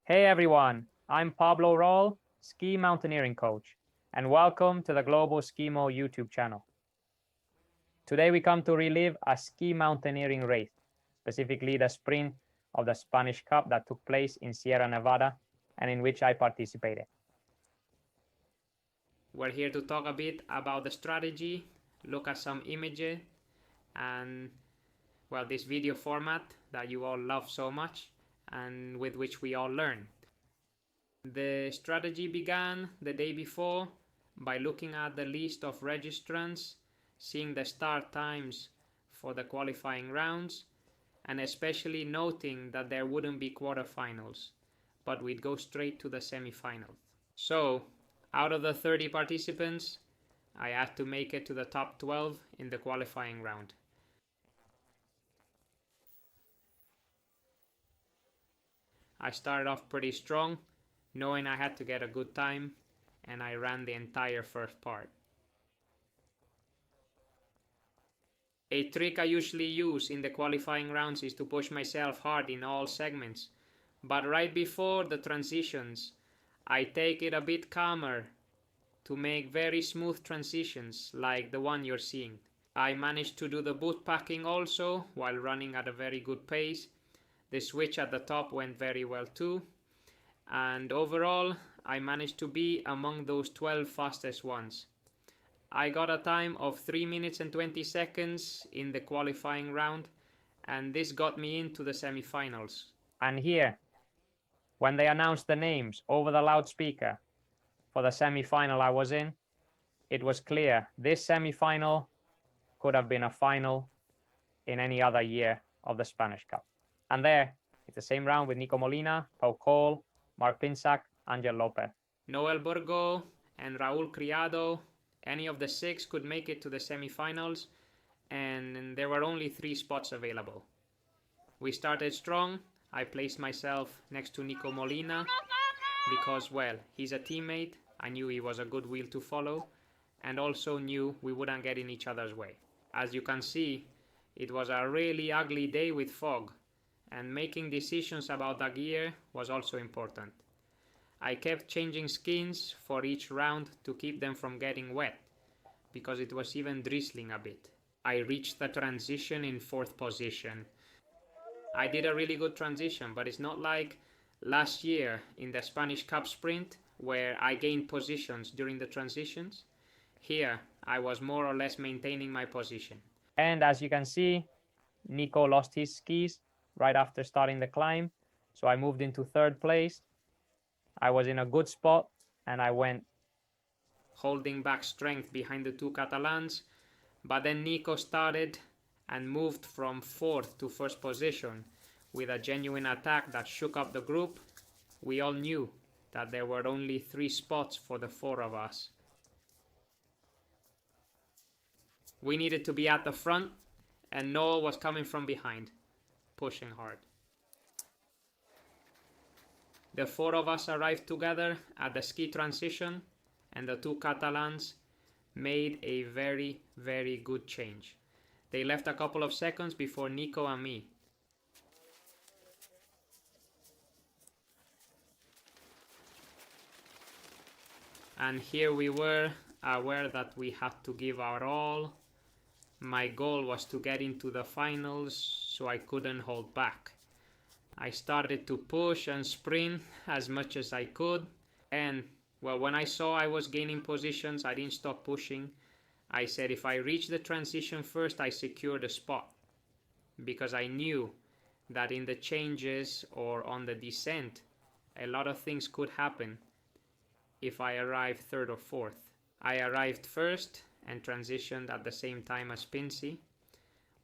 Hey everyone, I'm Pablo Roll, ski mountaineering coach, and welcome to the Global Skimo YouTube channel. Today we come to relive a ski mountaineering race, specifically the sprint of the Spanish Cup that took place in Sierra Nevada and in which I participated. We're here to talk a bit about the strategy, look at some images, and well, this video format that you all love so much and with which we all learn. The strategy began the day before by looking at the list of registrants, seeing the start times for the qualifying rounds, and especially noting that there wouldn't be quarterfinals, but we'd go straight to the semifinals. So, out of the 30 participants, I had to make it to the top 12 in the qualifying round. I started off pretty strong, knowing I had to get a good time, and I ran the entire first part. A trick I usually use in the qualifying rounds is to push myself hard in all segments, but right before the transitions, I take it a bit calmer to make very smooth transitions like the one you're seeing. I managed to do the boot packing also while running at a very good pace. The switch at the top went very well too, and overall I managed to be among those 12 fastest ones. I got a time of 3 minutes and 20 seconds in the qualifying round, and this got me into the semifinals. And here, when they announced the names over the loudspeaker for the semifinal I was in, it was clear this semifinal could have been a final in any other year of the Spanish Cup. And there, it's the same round with Nico Molina, Pau Cole, Mark Pinsac, Angel Lopez. Noel Burgo and Raul Criado, any of the 6 could make it to the semifinals, and there were only 3 spots available. We started strong. I placed myself next to Nico Molina because, well, he's a teammate. I knew he was a good wheel to follow, and also knew we wouldn't get in each other's way. As you can see, it was a really ugly day with fog, and making decisions about the gear was also important. I kept changing skins for each round to keep them from getting wet, because it was even drizzling a bit. I reached the transition in 4th position. I did a really good transition, but it's not like last year in the Spanish Cup Sprint where I gained positions during the transitions. Here, I was more or less maintaining my position. And as you can see, Nico lost his skis right after starting the climb, so I moved into 3rd place. I was in a good spot, and I went holding back strength behind the 2 Catalans, but then Nico started and moved from 4th to 1st position with a genuine attack that shook up the group. We all knew that there were only 3 spots for the 4 of us. We needed to be at the front, and Noel was coming from behind, pushing hard. The 4 of us arrived together at the ski transition, and the 2 Catalans made a very, very good change. They left a couple of seconds before Nico and me. And here we were, aware that we had to give our all. My goal was to get into the finals, so I couldn't hold back. I started to push and sprint as much as I could, and well, when I saw I was gaining positions, I didn't stop pushing. I said if I reach the transition first, I secure the spot, because I knew that in the changes or on the descent, a lot of things could happen if I arrived 3rd or 4th. I arrived first and transitioned at the same time as Pincy.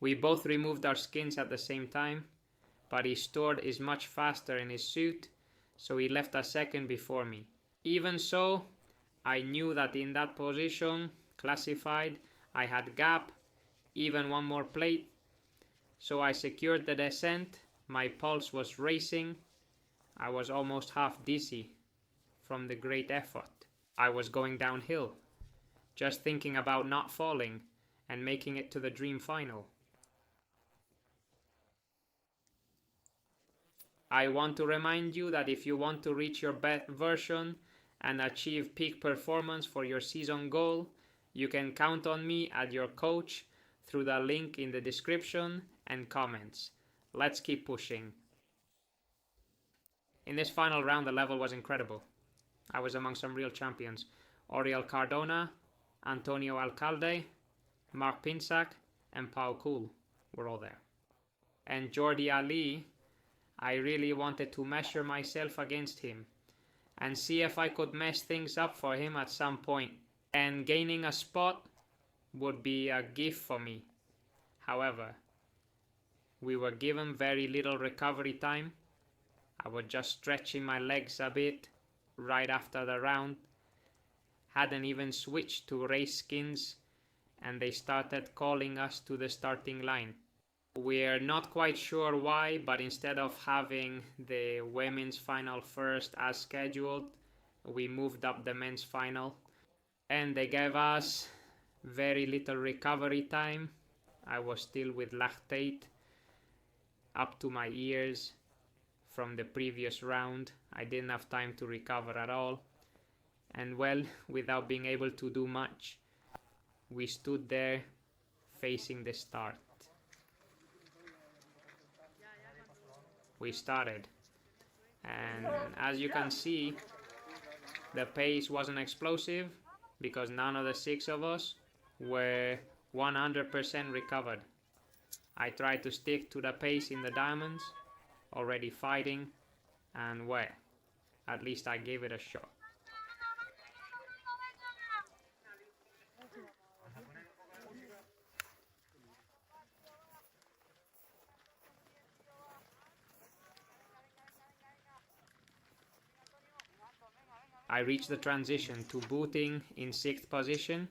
We both removed our skins at the same time, but his Stord is much faster in his suit, so he left a second before me. Even so, I knew that in that position, classified, I had gap, even one more plate, so I secured the descent. My pulse was racing. I was almost half dizzy from the great effort. I was going downhill, just thinking about not falling and making it to the dream final. I want to remind you that if you want to reach your best version and achieve peak performance for your season goal, you can count on me as your coach through the link in the description and comments. Let's keep pushing. In this final round, the level was incredible. I was among some real champions. Oriol Cardona, Antonio Alcalde, Mark Pinsack, and Pau Cool were all there. And Jordi Ali, I really wanted to measure myself against him and see if I could mess things up for him at some point. And gaining a spot would be a gift for me. However, we were given very little recovery time. I was just stretching my legs a bit right after the round. Hadn't even switched to race skins, and they started calling us to the starting line. We're not quite sure why, but instead of having the women's final first as scheduled, we moved up the men's final. And they gave us very little recovery time. I was still with lactate up to my ears from the previous round. I didn't have time to recover at all. And well, without being able to do much, we stood there facing the start. We started, and as you can see, the pace wasn't explosive because none of the 6 of us were 100% recovered. I tried to stick to the pace in the diamonds, already fighting, and well, at least I gave it a shot. I reached the transition to booting in 6th position,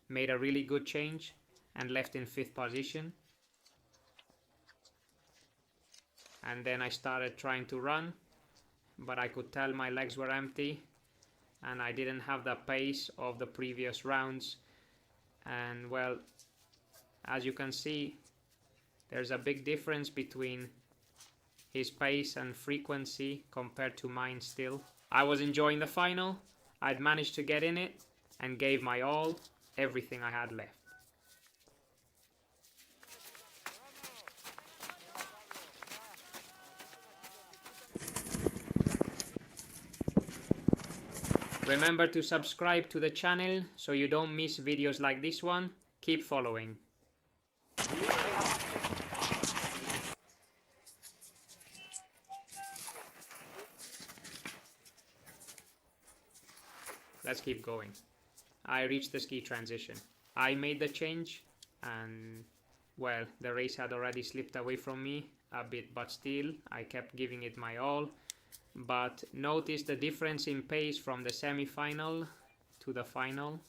made a really good change, and left in 5th position. And then I started trying to run, but I could tell my legs were empty, and I didn't have the pace of the previous rounds. And well, as you can see, there's a big difference between his pace and frequency compared to mine still. I was enjoying the final. I'd managed to get in it and gave my all, everything I had left. Remember to subscribe to the channel so you don't miss videos like this one. Keep following. Let's keep going. I reached the ski transition. I made the change, and well, the race had already slipped away from me a bit, but still I kept giving it my all. But notice the difference in pace from the semi-final to the final.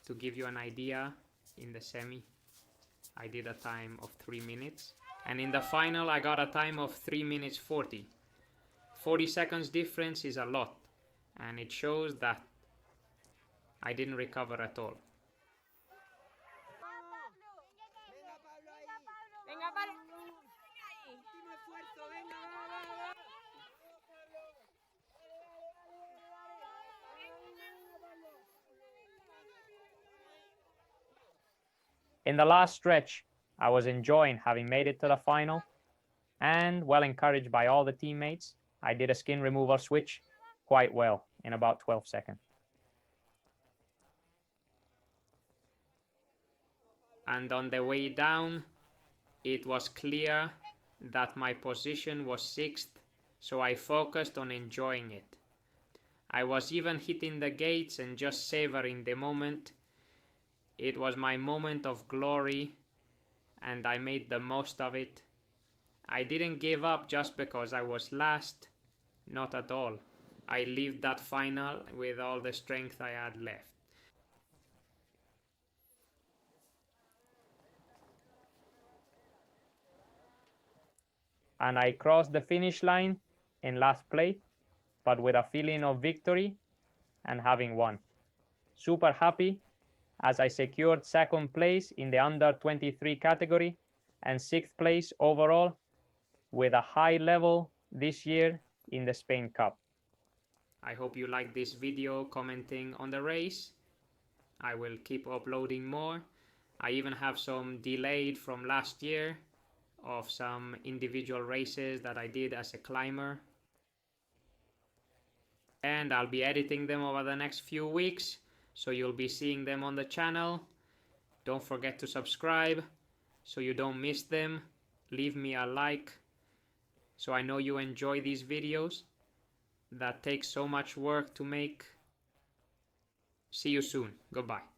To give you an idea, in the semi I did a time of 3 minutes, and in the final I got a time of 3 minutes 40. 40 seconds difference is a lot, and it shows that I didn't recover at all. In the last stretch, I was enjoying having made it to the final, and well encouraged by all the teammates, I did a skin removal switch quite well in about 12 seconds. And on the way down, it was clear that my position was 6th, so I focused on enjoying it. I was even hitting the gates and just savoring the moment. It was my moment of glory, and I made the most of it. I didn't give up just because I was last, not at all. I lived that final with all the strength I had left. And I crossed the finish line in last place, but with a feeling of victory and having won. Super happy as I secured 2nd place in the under 23 category and 6th place overall with a high level this year in the Spain Cup. I hope you like this video commenting on the race. I will keep uploading more. I even have some delayed from last year of some individual races that I did as a climber. And I'll be editing them over the next few weeks, so you'll be seeing them on the channel. Don't forget to subscribe so you don't miss them. Leave me a like so I know you enjoy these videos that take so much work to make. See you soon. Goodbye.